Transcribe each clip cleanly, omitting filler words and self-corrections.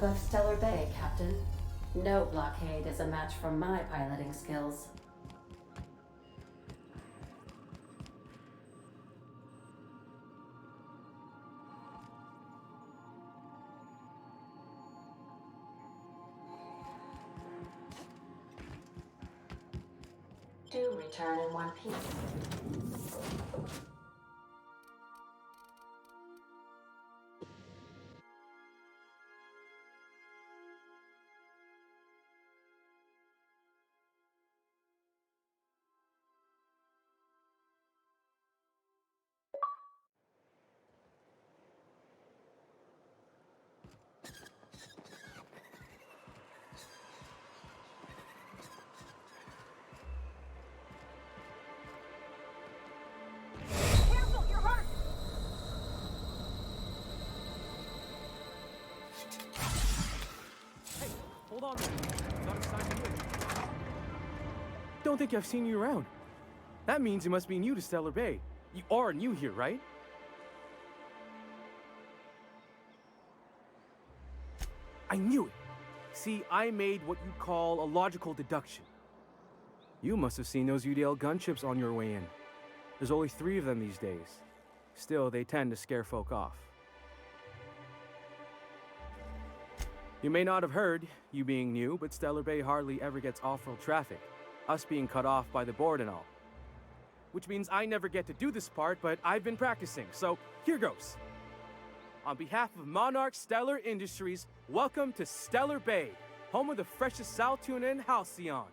above Stellar Bay, Captain. No blockade is a match for my piloting skills. Do return in one piece. Careful, you're hurt! Hey, hold on. Not a sign of you. Don't think I've seen you around. That means you must be new to Stellar Bay. You are new here, right? I knew it. See, I made what you call a logical deduction. You must have seen those UDL gunships on your way in. There's only 3 of them these days. Still, they tend to scare folk off. You may not have heard, you being new, but Stellar Bay hardly ever gets off-road traffic, us being cut off by the board and all. Which means I never get to do this part, but I've been practicing, so here goes. On behalf of Monarch Stellar Industries, welcome to Stellar Bay, home of the freshest sal tuna and halcyon.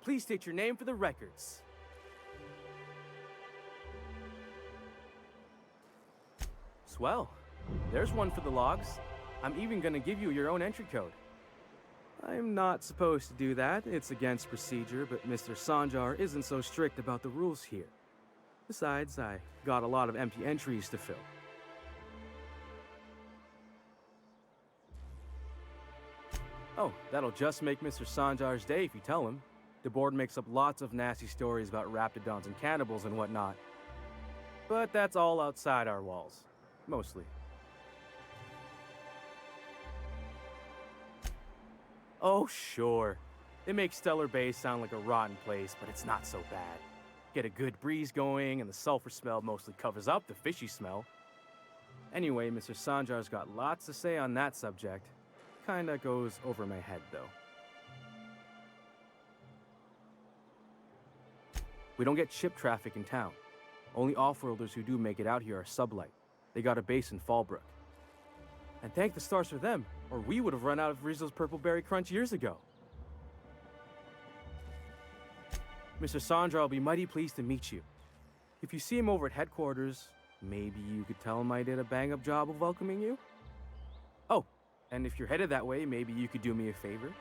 Please state your name for the records. Swell. There's one for the logs. I'm even gonna give you your own entry code. I'm not supposed to do that. It's against procedure, but Mr. Sanjar isn't so strict about the rules here. Besides, I got a lot of empty entries to fill. Oh, that'll just make Mr. Sanjar's day if you tell him. The board makes up lots of nasty stories about raptidons and cannibals and whatnot. But that's all outside our walls. Mostly. Oh, sure. It makes Stellar Bay sound like a rotten place, but it's not so bad. Get a good breeze going, and the sulfur smell mostly covers up the fishy smell. Anyway, Mr. Sanjar's got lots to say on that subject. Kinda goes over my head, though. We don't get ship traffic in town. Only off-worlders who do make it out here are sublight. They got a base in Fallbrook. And thank the stars for them, or we would have run out of Rizzo's Purple Berry Crunch years ago. Mr. Sandra will be mighty pleased to meet you. If you see him over at headquarters, maybe you could tell him I did a bang-up job of welcoming you? Oh, and if you're headed that way, maybe you could do me a favor?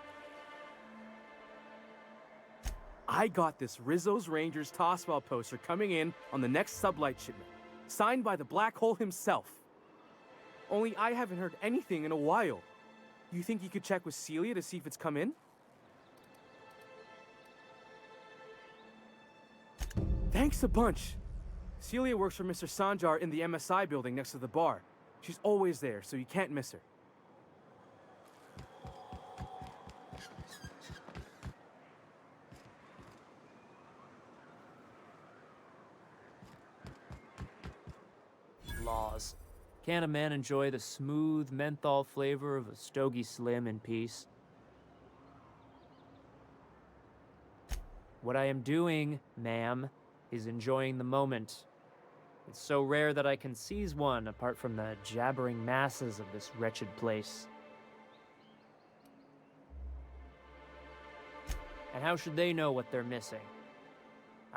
I got this Rizzo's Rangers Tossball poster coming in on the next sublight shipment, signed by the Black Hole himself. Only I haven't heard anything in a while. You think you could check with Celia to see if it's come in? Thanks a bunch. Celia works for Mr. Sanjar in the MSI building next to the bar. She's always there, so you can't miss her. Laws. Can't a man enjoy the smooth menthol flavor of a Stogie Slim in peace? What I am doing, ma'am, is enjoying the moment. It's so rare that I can seize one apart from the jabbering masses of this wretched place. And how should they know what they're missing?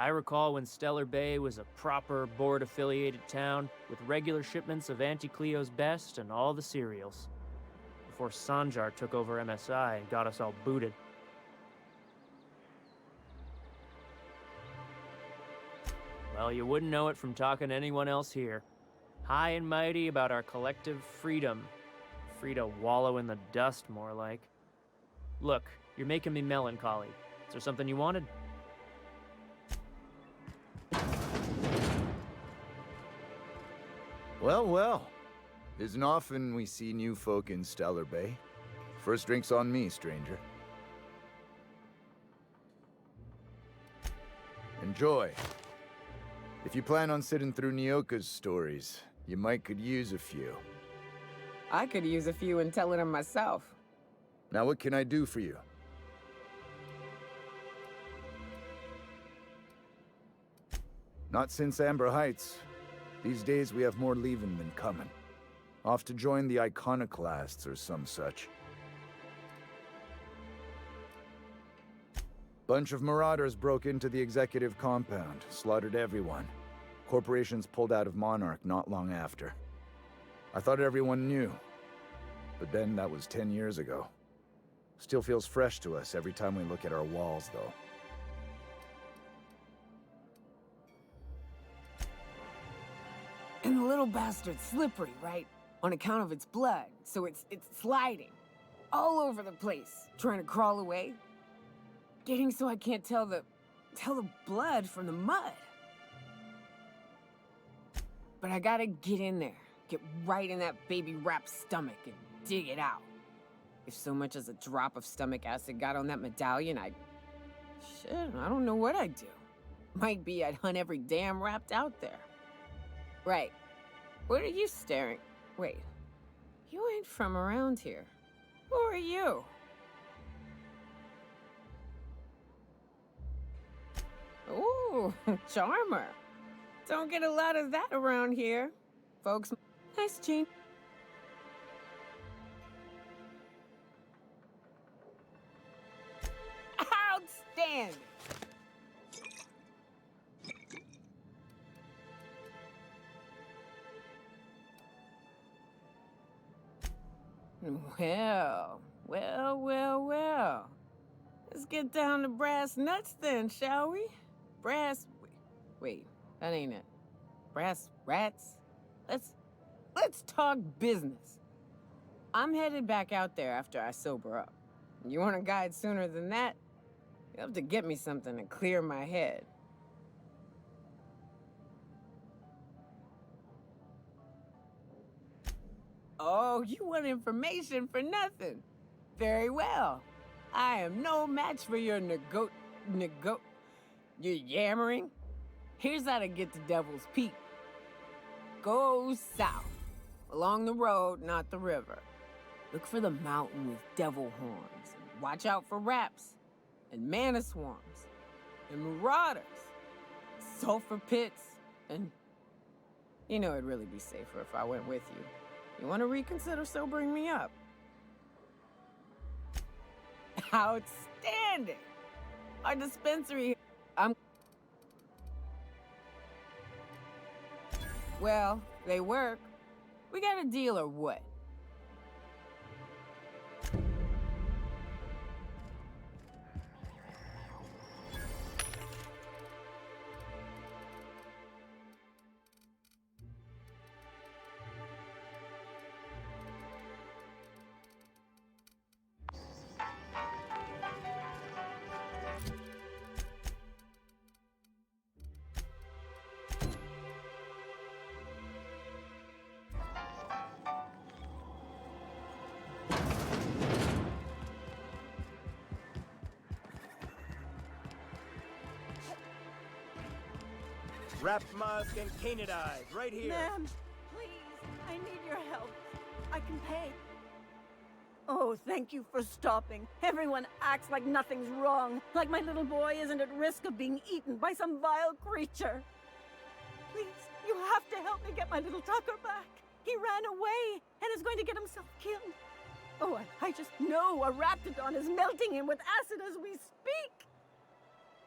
I recall when Stellar Bay was a proper board-affiliated town with regular shipments of Auntie Cleo's best and all the cereals. Before Sanjar took over MSI and got us all booted. Well, you wouldn't know it from talking to anyone else here. High and mighty about our collective freedom. Free to wallow in the dust, more like. Look, you're making me melancholy. Is there something you wanted? Well, well. Isn't often we see new folk in Stellar Bay. First drink's on me, stranger. Enjoy. If you plan on sitting through Nyoka's stories, you might could use a few. I could use a few and telling them myself. Now what can I do for you? Not since Amber Heights. These days we have more leaving than coming. Off to join the Iconoclasts or some such. Bunch of marauders broke into the executive compound, slaughtered everyone. Corporations pulled out of Monarch not long after. I thought everyone knew. But then that was 10 years ago. Still feels fresh to us every time we look at our walls, though. And the little bastard's slippery, right? On account of its blood, so it's sliding. All over the place, trying to crawl away. Getting so I can't tell the blood from the mud. But I gotta get in there, get right in that baby rap's stomach and dig it out. If so much as a drop of stomach acid got on that medallion, shit, I don't know what I'd do. Might be I'd hunt every damn rapt out there. Right. What are you staring? Wait. You ain't from around here. Who are you? Ooh, charmer. Don't get a lot of that around here. Folks, nice jean. Outstanding. Well. Let's get down to brass nuts then, shall we? Wait, that ain't it. Brass rats? Let's talk business. I'm headed back out there after I sober up. You want a guide sooner than that? You have to get me something to clear my head. Oh, you want information for nothing? Very well. I am no match for your your yammering. Here's how to get to Devil's Peak. Go south, along the road, not the river. Look for the mountain with devil horns. And watch out for raps, and mana swarms, and marauders, sulfur pits, and... You know it'd really be safer if I went with you. You want to reconsider sobering me up? Outstanding! Our dispensary... Well, they work. We got a deal or what? Wrap musk and painted eyes, right here. Ma'am, please, I need your help. I can pay. Oh, thank you for stopping. Everyone acts like nothing's wrong, like my little boy isn't at risk of being eaten by some vile creature. Please, you have to help me get my little Tucker back. He ran away and is going to get himself killed. Oh, I just know a raptidon is melting him with acid as we speak.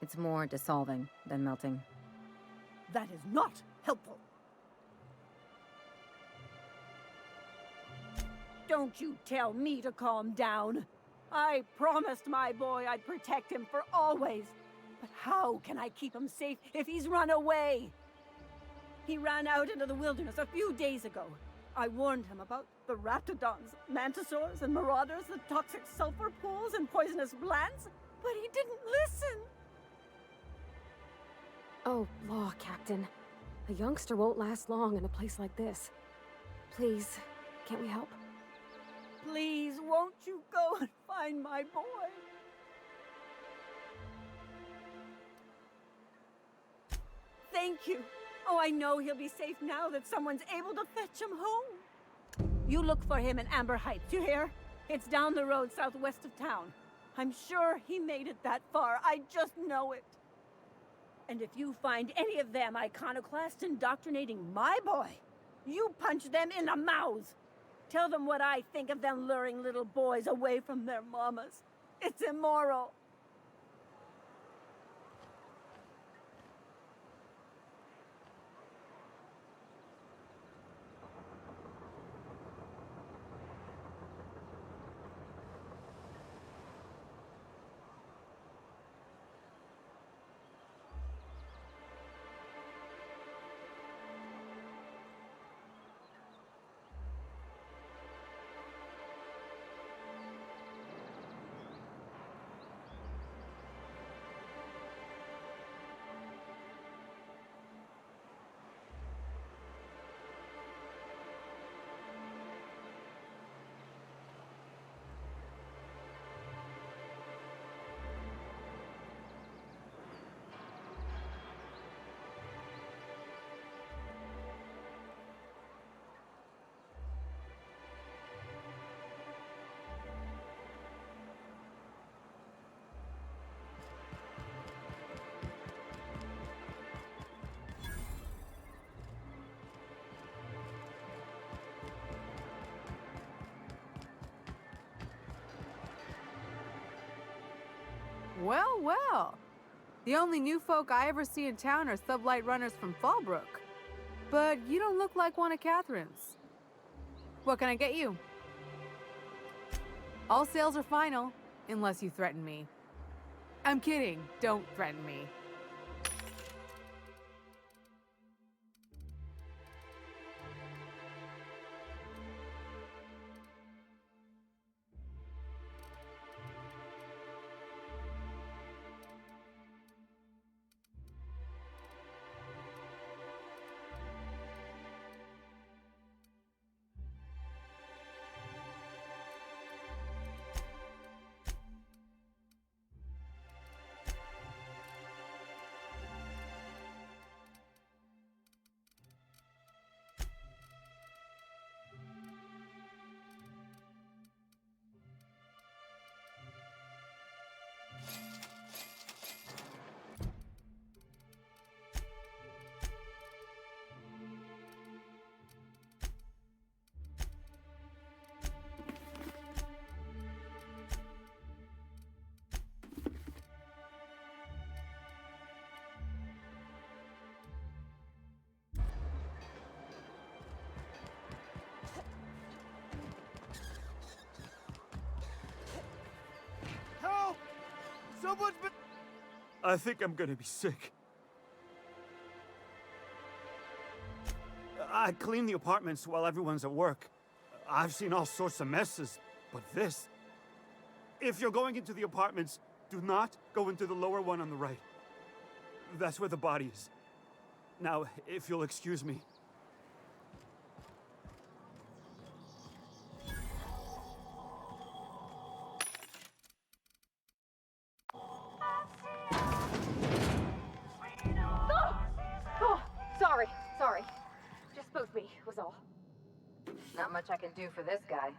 It's more dissolving than melting. That is not helpful. Don't you tell me to calm down. I promised my boy I'd protect him for always. But how can I keep him safe if he's run away? He ran out into the wilderness a few days ago. I warned him about the raptidons, mantisaurs, and marauders, the toxic sulfur pools, and poisonous glands, but he didn't listen. Oh, law, Captain. A youngster won't last long in a place like this. Please, can't we help? Please, won't you go and find my boy? Thank you. Oh, I know he'll be safe now that someone's able to fetch him home. You look for him in Amber Heights, you hear? It's down the road southwest of town. I'm sure he made it that far. I just know it. And if you find any of them iconoclasts indoctrinating my boy, you punch them in the mouths. Tell them what I think of them luring little boys away from their mamas. It's immoral. Well, well. The only new folk I ever see in town are sublight runners from Fallbrook. But you don't look like one of Catherine's. What can I get you? All sales are final, unless you threaten me. I'm kidding. Don't threaten me. Help! Someone's been... I think I'm gonna be sick. I clean the apartments while everyone's at work. I've seen all sorts of messes, but this... If you're going into the apartments, do not go into the lower one on the right. That's where the body is. Now, if you'll excuse me. Oh, sorry. Just spooked me, was all. Not much I can do for this guy.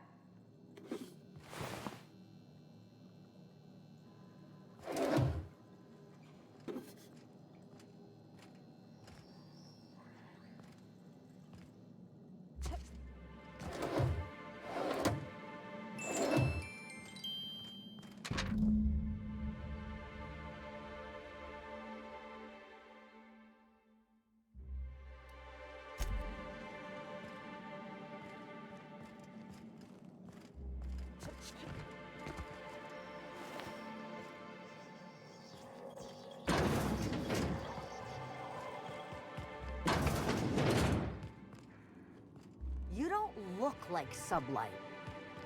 You don't look like Sublight.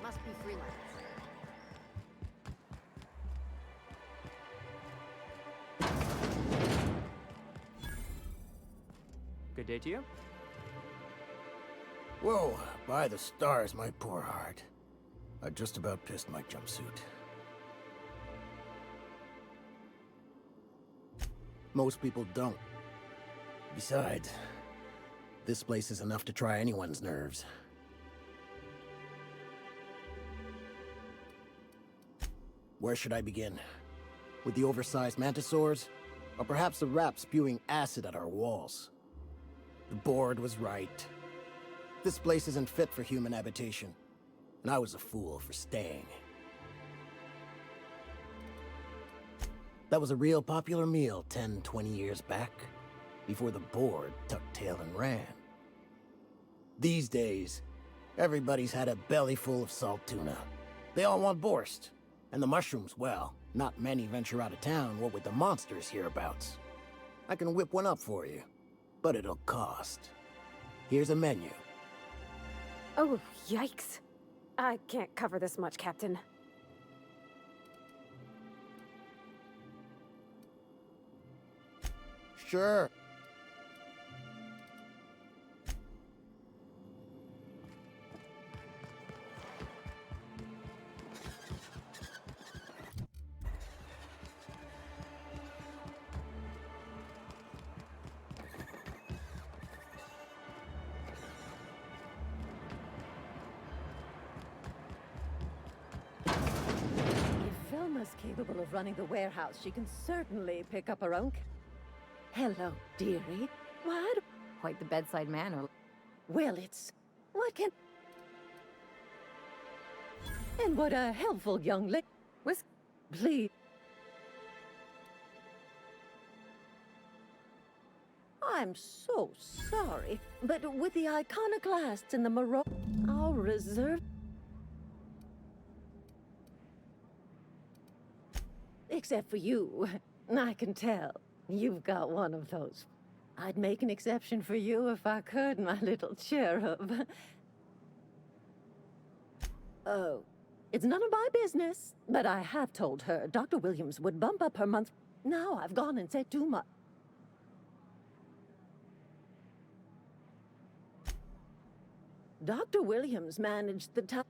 Must be freelance. Good day to you. Whoa, by the stars, my poor heart. I just about pissed my jumpsuit. Most people don't. Besides, this place is enough to try anyone's nerves. Where should I begin? With the oversized mantisaurs? Or perhaps the rats spewing acid at our walls? The board was right. This place isn't fit for human habitation, and I was a fool for staying. That was a real popular meal 10, 20 years back, before the board tucked tail and ran. These days, everybody's had a belly full of salt tuna. They all want borscht. And the mushrooms, well, not many venture out of town, what with the monsters hereabouts. I can whip one up for you, but it'll cost. Here's a menu. Oh, yikes. I can't cover this much, Captain. Sure. If Velma's capable of running the warehouse, she can certainly pick up her own. Hello, dearie. What? Quite the bedside manner. Well, it's... What can... And what a helpful young lady... Please. I'm so sorry, but with the iconoclasts and the I'll reserve... Except for you. I can tell. You've got one of those. I'd make an exception for you if I could, my little cherub. Oh, it's none of my business, but I have told her Dr. Williams would bump up her month. Now I've gone and said too much. Dr. Williams managed the time.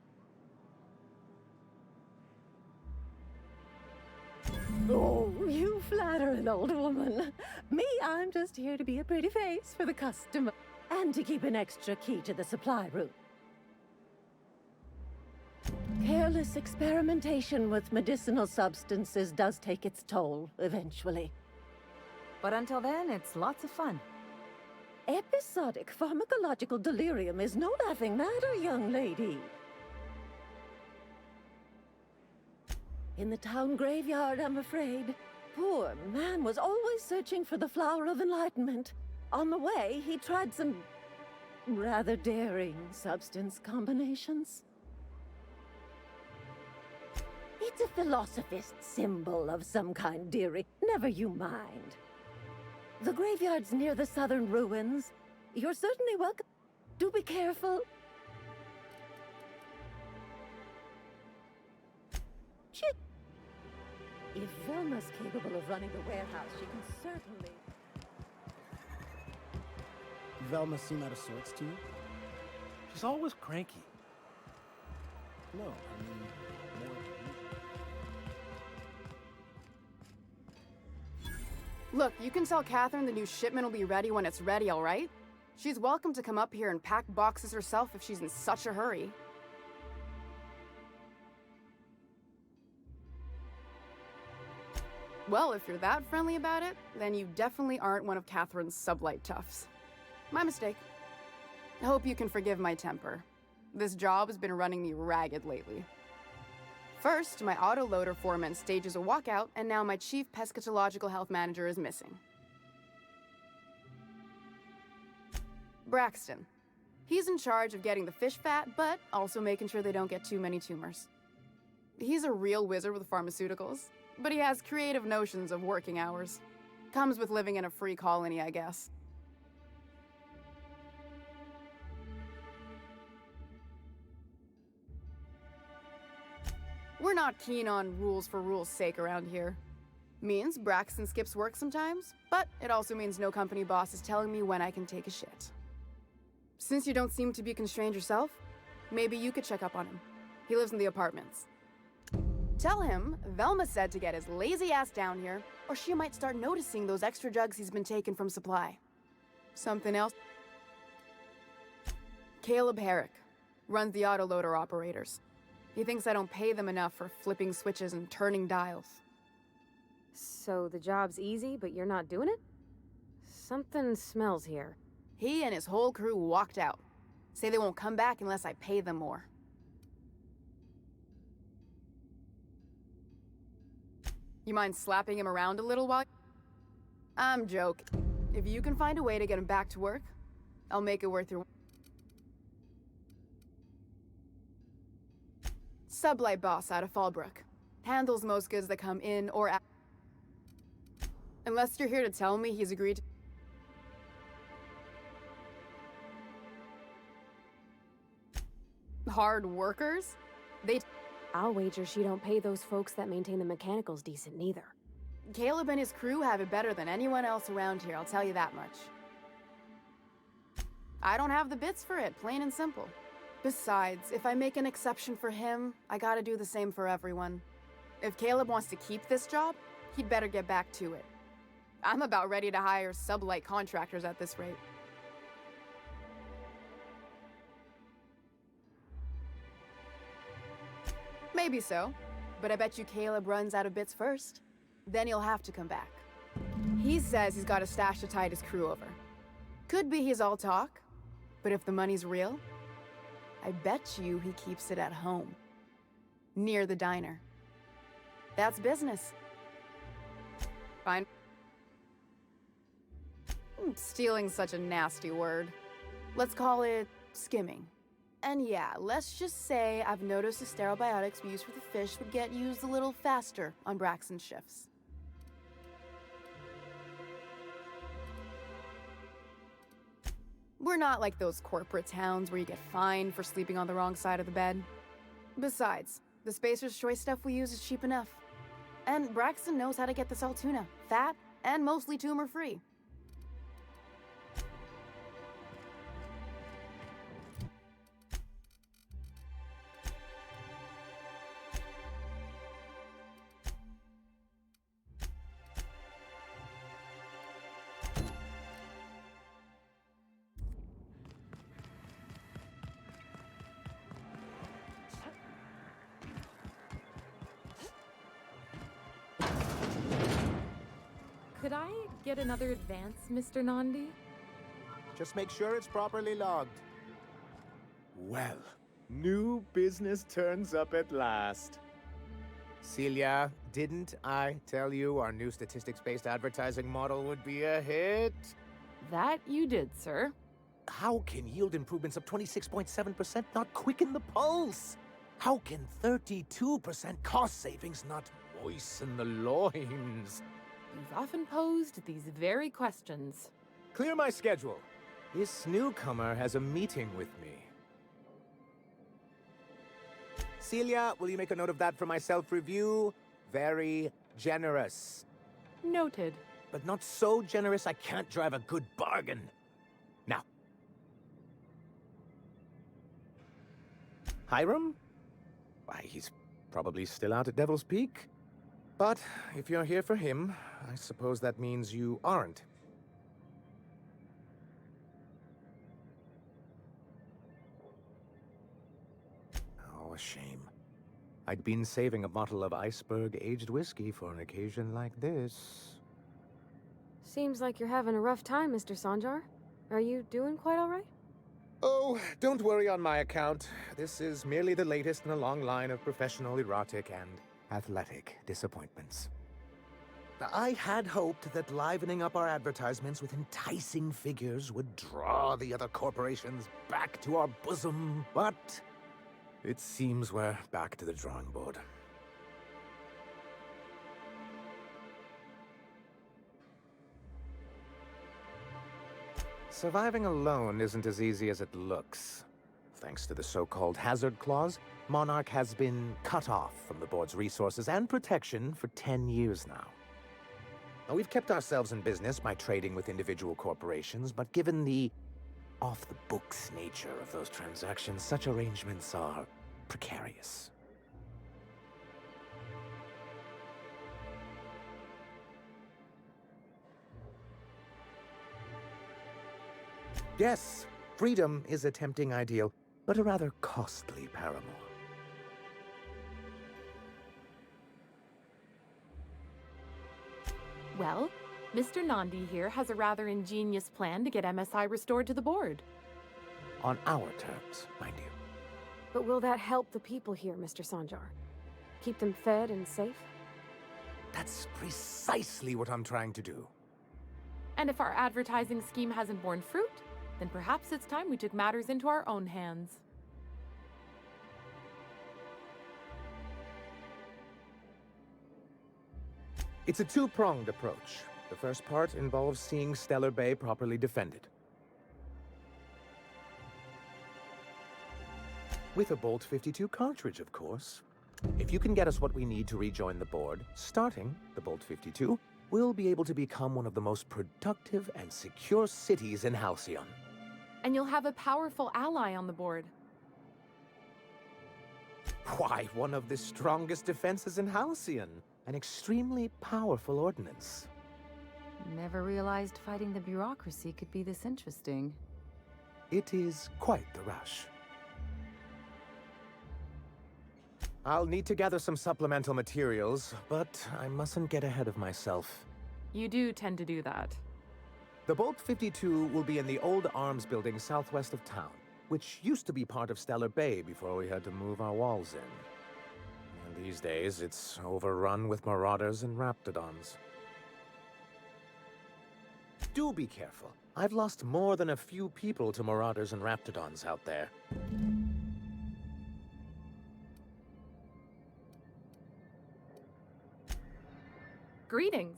Oh, you flatter an old woman. Me, I'm just here to be a pretty face for the customer. And to keep an extra key to the supply room. Careless experimentation with medicinal substances does take its toll, eventually. But until then, it's lots of fun. Episodic pharmacological delirium is no laughing matter, young lady. In the town graveyard, I'm afraid. Poor man was always searching for the flower of enlightenment. On the way, he tried some rather daring substance combinations. It's a philosophist symbol of some kind, dearie. Never you mind. The graveyard's near the southern ruins. You're certainly welcome. Do be careful. Chit. If Velma's capable of running the warehouse, she can certainly... Velma seem out of sorts to you? She's always cranky. No, I mean, more than you. Look, you can tell Catherine the new shipment will be ready when it's ready, all right? She's welcome to come up here and pack boxes herself if she's in such a hurry. Well, if you're that friendly about it, then you definitely aren't one of Catherine's sublight toughs. My mistake. I hope you can forgive my temper. This job has been running me ragged lately. First, my autoloader foreman stages a walkout, and now my chief pescatological health manager is missing. Braxton. He's in charge of getting the fish fat, but also making sure they don't get too many tumors. He's a real wizard with pharmaceuticals, but he has creative notions of working hours. Comes with living in a free colony, I guess. We're not keen on rules for rules' sake around here. Means Braxton skips work sometimes, but it also means no company boss is telling me when I can take a shit. Since you don't seem to be constrained yourself, maybe you could check up on him. He lives in the apartments. Tell him Velma said to get his lazy ass down here, or she might start noticing those extra jugs he's been taking from supply. Something else? Caleb Herrick runs the autoloader operators. He thinks I don't pay them enough for flipping switches and turning dials. So the job's easy, but you're not doing it? Something smells here. He and his whole crew walked out. Say they won't come back unless I pay them more. You mind slapping him around a little while? I'm joking. If you can find a way to get him back to work, I'll make it worth your... Sublight boss out of Fallbrook. Handles most goods that come in or out. Unless you're here to tell me he's agreed to... Hard workers? I'll wager she don't pay those folks that maintain the mechanicals decent neither. Caleb and his crew have it better than anyone else around here, I'll tell you that much. I don't have the bits for it, plain and simple. Besides, if I make an exception for him, I gotta do the same for everyone. If Caleb wants to keep this job, he'd better get back to it. I'm about ready to hire sublight contractors at this rate. Maybe so, but I bet you Caleb runs out of bits first. Then he'll have to come back. He says he's got a stash to tide his crew over. Could be he's all talk, but if the money's real, I bet you he keeps it at home. Near the diner. That's business. Fine. Stealing's such a nasty word. Let's call it skimming. And yeah, let's just say I've noticed the sterile biotics we use for the fish would get used a little faster on Braxton's shifts. We're not like those corporate towns where you get fined for sleeping on the wrong side of the bed. Besides, the Spacer's Choice stuff we use is cheap enough. And Braxton knows how to get the salt tuna, fat and mostly tumor-free. Could I get another advance, Mr. Nandi? Just make sure it's properly logged. Well, new business turns up at last. Celia, didn't I tell you our new statistics-based advertising model would be a hit? That you did, sir. How can yield improvements of 26.7% not quicken the pulse? How can 32% cost savings not moisten the loins? You've often posed these very questions. Clear my schedule. This newcomer has a meeting with me. Celia, will you make a note of that for my self-review? Very generous. Noted. But not so generous I can't drive a good bargain. Now. Hiram? Why, he's probably still out at Devil's Peak. But if you're here for him, I suppose that means you aren't. Oh, a shame. I'd been saving a bottle of iceberg-aged whiskey for an occasion like this. Seems like you're having a rough time, Mr. Sanjar. Are you doing quite all right? Oh, don't worry on my account. This is merely the latest in a long line of professional, erotic, and athletic disappointments. I had hoped that livening up our advertisements with enticing figures would draw the other corporations back to our bosom, but it seems we're back to the drawing board. Surviving alone isn't as easy as it looks. Thanks to the so-called hazard clause, Monarch has been cut off from the board's resources and protection for 10 years now. Now, we've kept ourselves in business by trading with individual corporations, but given the off-the-books nature of those transactions, such arrangements are precarious. Yes, freedom is a tempting ideal, but a rather costly paramour. Well, Mr. Nandi here has a rather ingenious plan to get MSI restored to the board. On our terms, mind you. But will that help the people here, Mr. Sanjar? Keep them fed and safe? That's precisely what I'm trying to do. And if our advertising scheme hasn't borne fruit, then perhaps it's time we took matters into our own hands. It's a two-pronged approach. The first part involves seeing Stellar Bay properly defended. With a Bolt 52 cartridge, of course. If you can get us what we need to rejoin the board, starting the Bolt 52, we'll be able to become one of the most productive and secure cities in Halcyon. And you'll have a powerful ally on the board. Why, one of the strongest defenses in Halcyon. An extremely powerful ordnance. Never realized fighting the bureaucracy could be this interesting. It is quite the rush. I'll need to gather some supplemental materials, but I mustn't get ahead of myself. You do tend to do that. The Bolt 52 will be in the old arms building southwest of town, which used to be part of Stellar Bay before we had to move our walls in. And these days, it's overrun with marauders and raptidons. Do be careful. I've lost more than a few people to marauders and raptidons out there. Greetings,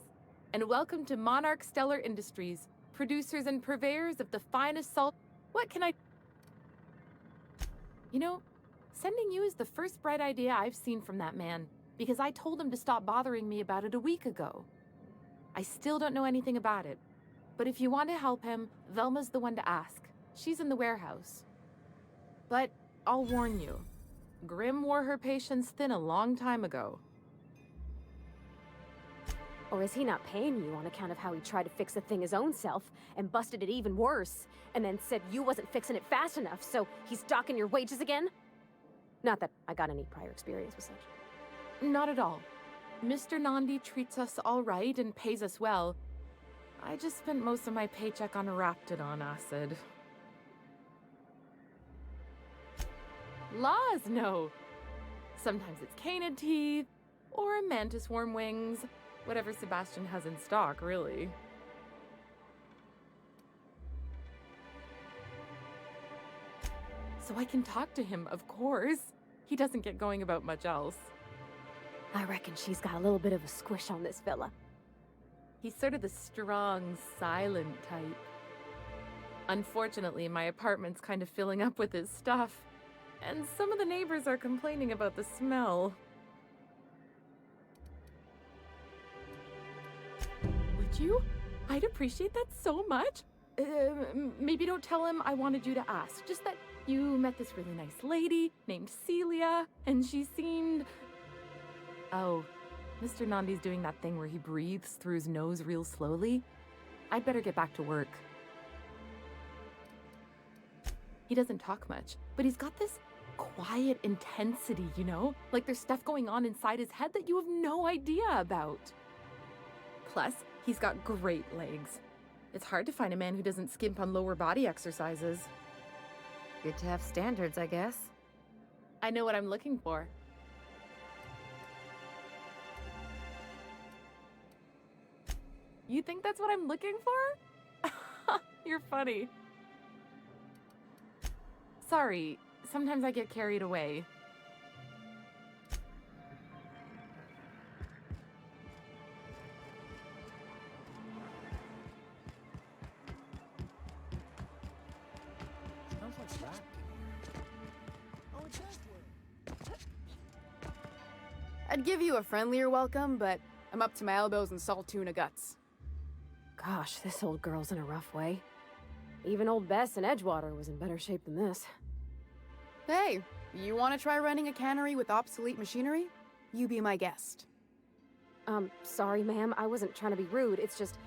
and welcome to Monarch Stellar Industries, producers and purveyors of the finest salt. What can I... You know, sending you is the first bright idea I've seen from that man, because I told him to stop bothering me about it a week ago. I still don't know anything about it, but if you want to help him, Velma's the one to ask. She's in the warehouse. But I'll warn you, Grimm wore her patience thin a long time ago. Or is he not paying you on account of how he tried to fix the thing his own self and busted it even worse, and then said you wasn't fixing it fast enough, so he's docking your wages again? Not that I got any prior experience with such. Not at all. Mr. Nandi treats us all right and pays us well. I just spent most of my paycheck on Raptidon acid. Laws, no. Sometimes it's canid teeth, or mantis worm wings. Whatever Sebastian has in stock, really. So I can talk to him, of course. He doesn't get going about much else. I reckon she's got a little bit of a squish on this fella. He's sort of the strong, silent type. Unfortunately, my apartment's kind of filling up with his stuff, and some of the neighbors are complaining about the smell. Would you? I'd appreciate that so much. Maybe don't tell him I wanted you to ask. Just that you met this really nice lady named Celia, and she seemed... Oh, Mr. Nandi's doing that thing where he breathes through his nose real slowly. I'd better get back to work. He doesn't talk much, but he's got this quiet intensity, you know? Like there's stuff going on inside his head that you have no idea about. Plus, he's got great legs. It's hard to find a man who doesn't skimp on lower body exercises. Good to have standards, I guess. I know what I'm looking for. You think that's what I'm looking for? You're funny. Sorry, sometimes I get carried away. Smells like rat in here. Oh, it's that way. I'd give you a friendlier welcome, but I'm up to my elbows in salt tuna guts. Gosh, this old girl's in a rough way. Even old Bess in Edgewater was in better shape than this. Hey, You want to try running a cannery with obsolete machinery? You be my guest. Sorry, ma'am. I wasn't trying to be rude. It's just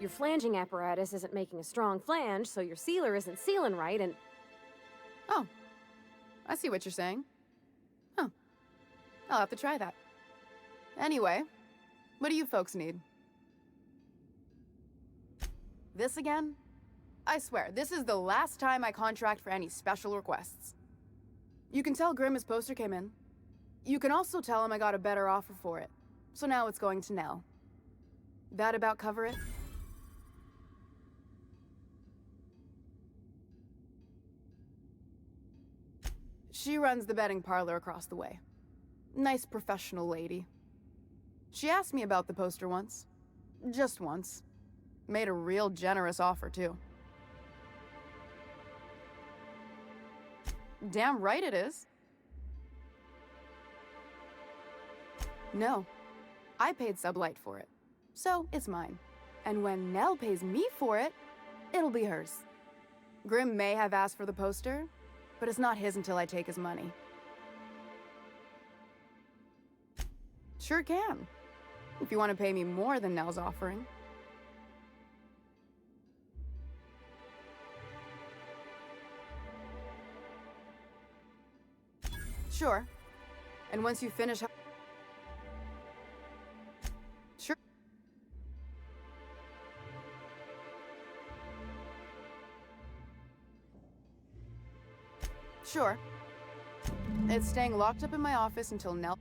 your flanging apparatus isn't making a strong flange, so your sealer isn't sealing right, and... Oh. I see what you're saying. Huh. I'll have to try that. Anyway, what do you folks need? This again? I swear, this is the last time I contract for any special requests. You can tell Grimm his poster came in. You can also tell him I got a better offer for it. So now it's going to Nell. That about cover it? She runs the betting parlor across the way. Nice professional lady. She asked me about the poster once. Just once. Made a real generous offer, too. Damn right it is. No. I paid Sublight for it. So, it's mine. And when Nell pays me for it, it'll be hers. Grimm may have asked for the poster, but it's not his until I take his money. Sure can. If you want to pay me more than Nell's offering. Sure. And once you finish... Sure. Sure. It's staying locked up in my office until Nell...